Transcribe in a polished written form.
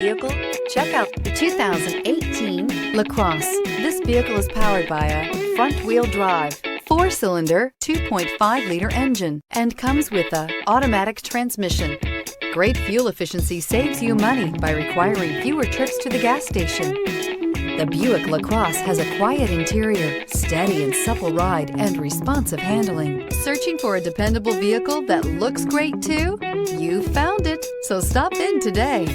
Vehicle? Check out the 2018 LaCrosse. This vehicle is powered by a front-wheel drive, 4-cylinder, 2.5-liter engine, and comes with an automatic transmission. Great fuel efficiency saves you money by requiring fewer trips to the gas station. The Buick LaCrosse has a quiet interior, steady and supple ride, and responsive handling. Searching for a dependable vehicle that looks great too? You found it, so stop in today.